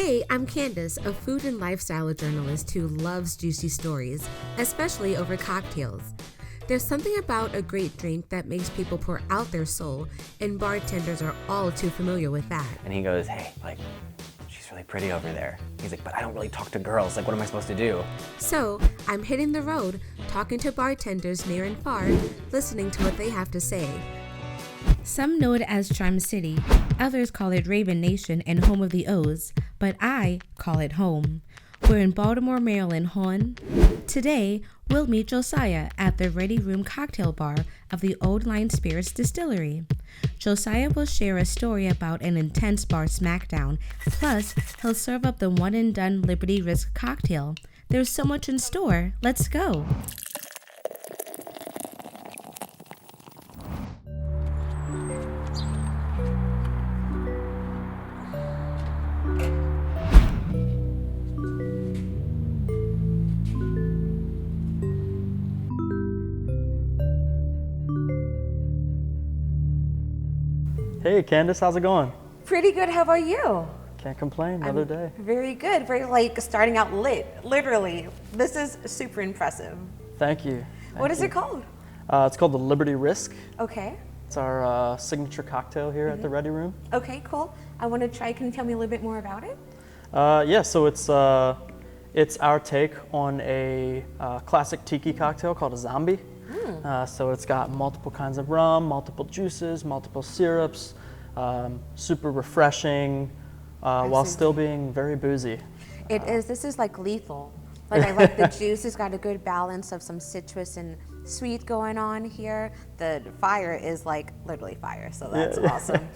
Hey, I'm Candace, a food and lifestyle journalist who loves juicy stories, especially over cocktails. There's something about a great drink that makes people pour out their soul, and bartenders are all too familiar with that. And he goes, hey, she's really pretty over there. He's like, but I don't really talk to girls. What am I supposed to do? So, I'm hitting the road, talking to bartenders near and far, listening to what they have to say. Some know it as Charm City, others call it Raven Nation and home of the O's, but I call it home. We're in Baltimore, Maryland, hon. Today, we'll meet Josiah at the Ready Room cocktail bar of the Old Line Spirits Distillery. Josiah will share a story about an intense bar smackdown, plus he'll serve up the one-and-done Liberty Risk cocktail. There's so much in store. Let's go. Hey Candace, how's it going? Pretty good, how about you? Can't complain, another day. Very good, very starting out lit, literally. This is super impressive. Thank you. What is it called? It's called the Liberty Risk. Okay. It's our signature cocktail here at the Ready Room. Okay, cool. I want to try, can you tell me a little bit more about it? Yeah, so it's our take on a classic tiki cocktail called a zombie. So it's got multiple kinds of rum, multiple juices, multiple syrups, super refreshing, while still being very boozy. It is, this is like lethal. Like I like the juice, it's got a good balance of some citrus and sweet going on here. The fire is like literally fire, so that's awesome.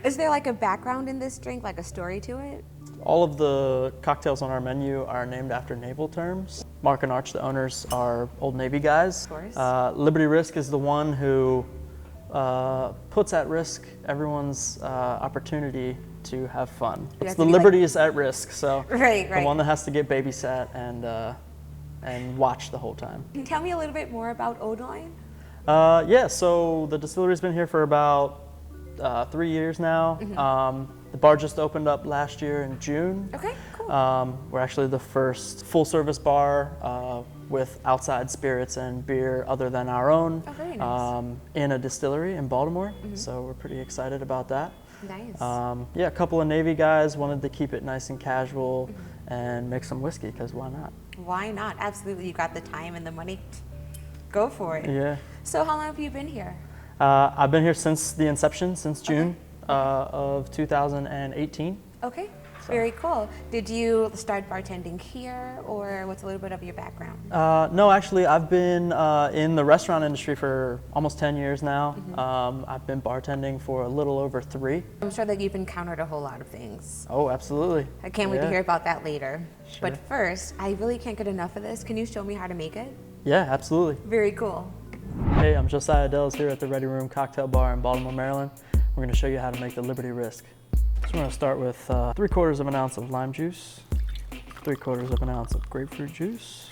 Is there like a background in this drink, like a story to it? All of the cocktails on our menu are named after naval terms. Mark and Arch, the owners, are Old Navy guys. Of course. Liberty Risk is the one who puts at risk everyone's opportunity to have fun. It's the liberty is at risk, so right. The one that has to get babysat and watch the whole time. Can you tell me a little bit more about Old Line? Yeah, so the distillery's been here for about 3 years now. The bar just opened up last year in June. Okay, cool. We're actually the first full-service bar with outside spirits and beer other than our own very nice. In a distillery in Baltimore. So we're pretty excited about that. Nice. Yeah, a couple of Navy guys wanted to keep it nice and casual and make some whiskey, because why not? Why not? Absolutely, you got the time and the money. Go for it. Yeah. So how long have you been here? I've been here since the inception, since June of 2018. Okay, very cool. Did you start bartending here, or what's a little bit of your background? No, actually, I've been in the restaurant industry for almost 10 years now. I've been bartending for a little over 3. I'm sure that you've encountered a whole lot of things. Oh, absolutely. I can't wait to hear about that later. Sure. But first, I really can't get enough of this. Can you show me how to make it? Yeah, absolutely. Very cool. Hey, I'm Josiah Dells here at the Ready Room Cocktail Bar in Baltimore, Maryland. We're going to show you how to make the Liberty Risk. So we're going to start with 3/4 of an ounce of lime juice, 3/4 of an ounce of grapefruit juice,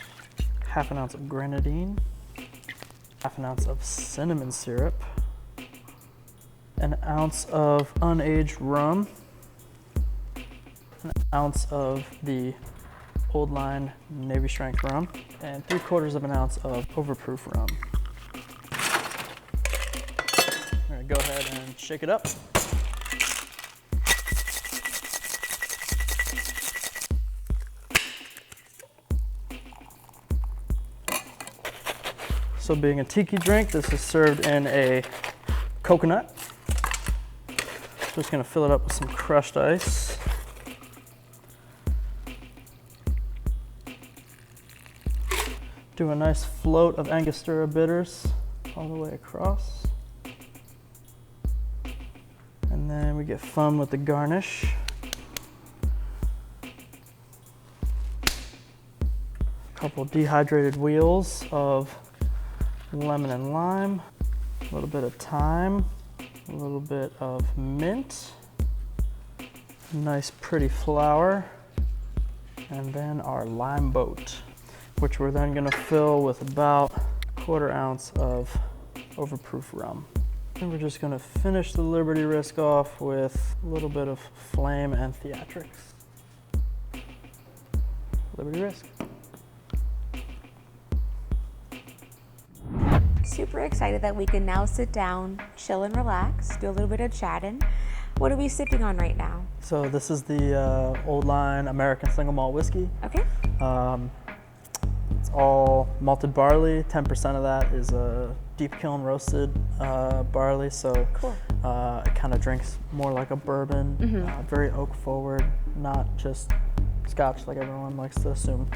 1/2 ounce of grenadine, 1/2 ounce of cinnamon syrup, an ounce of unaged rum, an ounce of the Old Line Navy Strength rum, and 3/4 of an ounce of overproof rum. We're going to go ahead and shake it up. So being a tiki drink, this is served in a coconut. Just going to fill it up with some crushed ice. Do a nice float of Angostura bitters all the way across. And then we get fun with the garnish. A couple dehydrated wheels of lemon and lime, a little bit of thyme, a little bit of mint, nice pretty flower, and then our lime boat, which we're then going to fill with about 1/4 ounce of overproof rum. And we're just going to finish the Liberty Risk off with a little bit of flame and theatrics. Liberty risk. Super excited that we can now sit down, chill and relax, do a little bit of chatting. What are we sipping on right now? So this is the Old Line American Single Malt Whiskey. Okay. It's all malted barley. 10% of that is a deep kiln roasted barley. So Cool. It kind of drinks more like a bourbon. Very oak forward, not just Scotch like everyone likes to assume.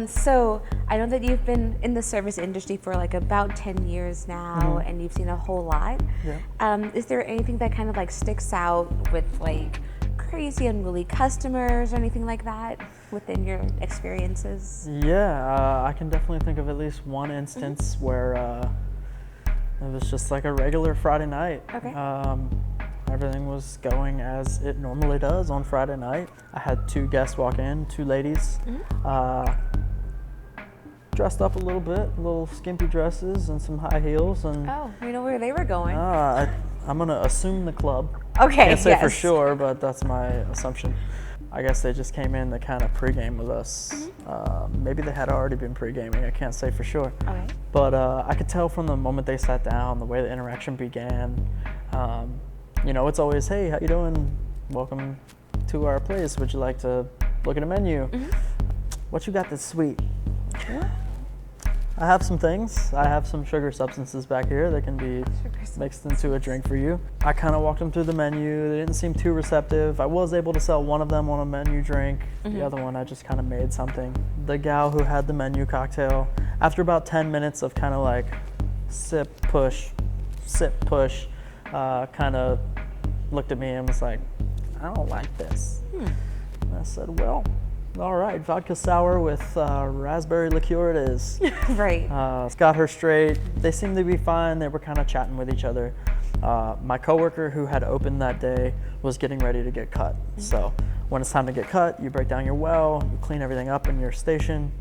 So I know that you've been in the service industry for like about 10 years now, and you've seen a whole lot. Yeah. Is there anything that kind of like sticks out with like crazy unruly customers or anything like that within your experiences? Yeah, I can definitely think of at least one instance where it was just like a regular Friday night. Okay. Everything was going as it normally does on Friday night. I had 2 guests walk in, 2 ladies, dressed up a little bit, little skimpy dresses and some high heels. And Oh, we know where they were going. I'm gonna assume the club. Okay, Can't say for yes. sure, but that's my assumption. I guess they just came in to kind of pregame with us. Maybe they had already been pregaming. I can't say for sure. Okay. But I could tell from the moment they sat down, the way the interaction began. You know, it's always, hey, how you doing? Welcome to our place. Would you like to look at a menu? What you got that's sweet? Yeah. I have some things. I have some sugar substances back here that can be mixed into a drink for you. I kind of walked them through the menu. They didn't seem too receptive. I was able to sell one of them on a menu drink. The other one, I just kind of made something. The gal who had the menu cocktail, after about 10 minutes of kind of like sip, push, kind of looked at me and was like, I don't like this. And I said, well, all right, vodka sour with raspberry liqueur it is. Right. Got her straight. They seemed to be fine. They were kind of chatting with each other. My coworker who had opened that day was getting ready to get cut. So when it's time to get cut, you break down your well, you clean everything up in your station,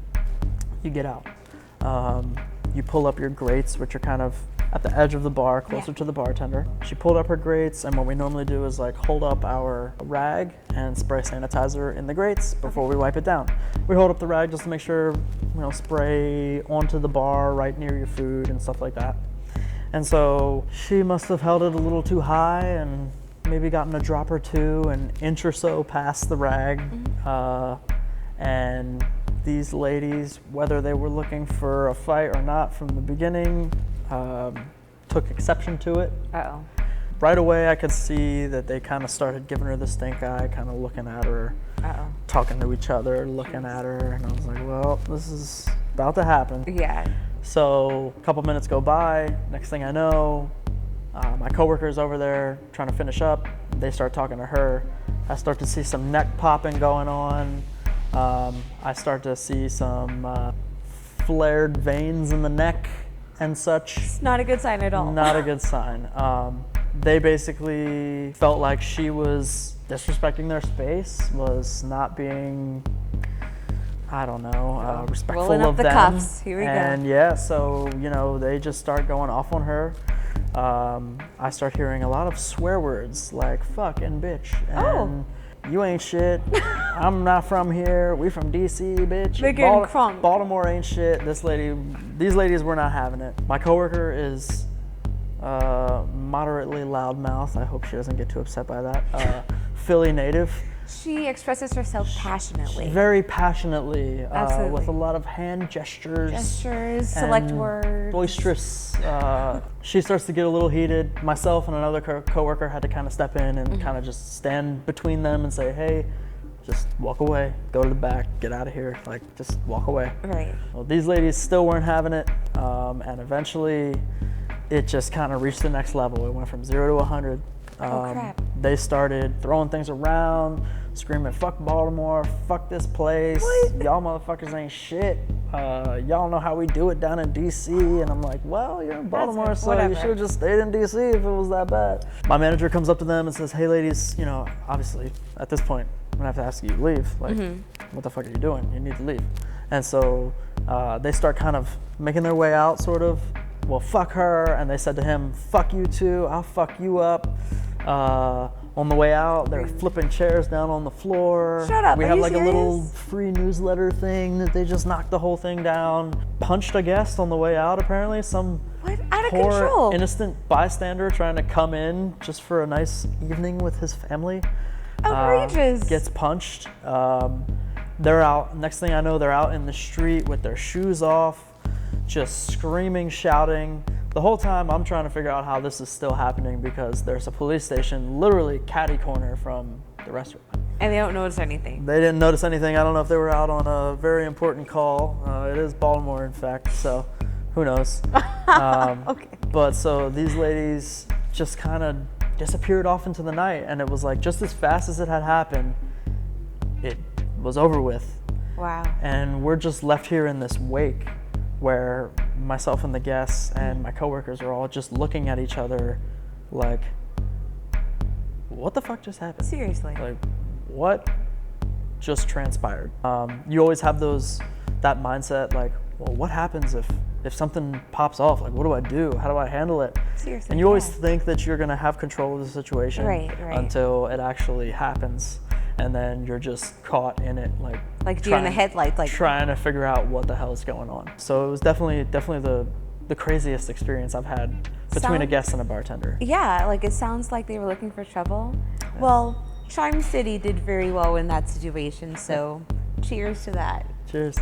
you get out. You pull up your grates, which are kind of at the edge of the bar, closer to the bartender. She pulled up her grates, and what we normally do is like hold up our rag and spray sanitizer in the grates before we wipe it down. We hold up the rag just to make sure, you know, spray onto the bar right near your food and stuff like that. And so she must have held it a little too high and maybe gotten a drop or two, an inch or so past the rag. And these ladies, whether they were looking for a fight or not from the beginning, took exception to it. Uh-oh. Right away, I could see that they kind of started giving her the stink eye, kind of looking at her, talking to each other, looking at her, and I was like, well, this is about to happen. Yeah. So a couple minutes go by, next thing I know, my coworker's over there trying to finish up. They start talking to her. I start to see some neck popping going on. I start to see some flared veins in the neck and such. It's not a good sign at all. Not a good sign. They basically felt like she was disrespecting their space, was not being, I don't know, respectful Rolling up of the them. cuffs. Here we go. And yeah, so, you know, they just start going off on her. I start hearing a lot of swear words like fuck and bitch and you ain't shit. I'm not from here. We from DC, bitch. They're getting crunk. Baltimore ain't shit. These ladies were not having it. My coworker is moderately loudmouth. I hope she doesn't get too upset by that. Philly native. She expresses herself passionately. Very passionately, Absolutely. with a lot of hand gestures, select words. boisterous. She starts to get a little heated. Myself and another coworker had to kind of step in and kind of just stand between them and say, hey, just walk away, go to the back, get out of here, like just walk away. Right. Well, these ladies still weren't having it, and eventually it just kind of reached the next level. It went from 0 to 100. Oh, crap. They started throwing things around, screaming, fuck Baltimore, fuck this place, y'all motherfuckers ain't shit, y'all know how we do it down in DC, and I'm like, well, you're in Baltimore, so whatever. you should have just stayed in DC if it was that bad. My manager comes up to them and says, hey ladies, you know, obviously, at this point, I'm gonna have to ask you to leave, like, what the fuck are you doing? You need to leave. And so they start kind of making their way out, sort of, well, fuck her, and they said to him, fuck you too, I'll fuck you up. On the way out, they're flipping chairs down on the floor. Shut up, We are have you like a little serious? free newsletter thing that they just knocked the whole thing down. Punched a guest on the way out, apparently. Some What? Out of poor, control. innocent bystander trying to come in just for a nice evening with his family. Outrageous. Gets punched. They're out. Next thing I know, they're out in the street with their shoes off, just screaming, shouting. The whole time I'm trying to figure out how this is still happening because there's a police station literally catty corner from the restaurant. And they don't notice anything. They didn't notice anything. I don't know if they were out on a very important call. It is Baltimore, in fact, so who knows. Okay. But so these ladies just kind of disappeared off into the night, and it was like just as fast as it had happened, it was over with. Wow. And we're just left here in this wake where myself and the guests and my coworkers are all just looking at each other like, what the fuck just happened? Seriously. Like, what just transpired? You always have that mindset like, well, what happens if something pops off? Like, what do I do? How do I handle it? Seriously. And you always yeah. think that you're gonna have control of the situation Right. until it actually happens. And then you're just caught in it, Like deer in the headlights, like trying to figure out what the hell is going on. So it was definitely the craziest experience I've had between a guest and a bartender. yeah, like it sounds like they were looking for trouble. Well, Charm City did very well in that situation, so cheers to that. Cheers.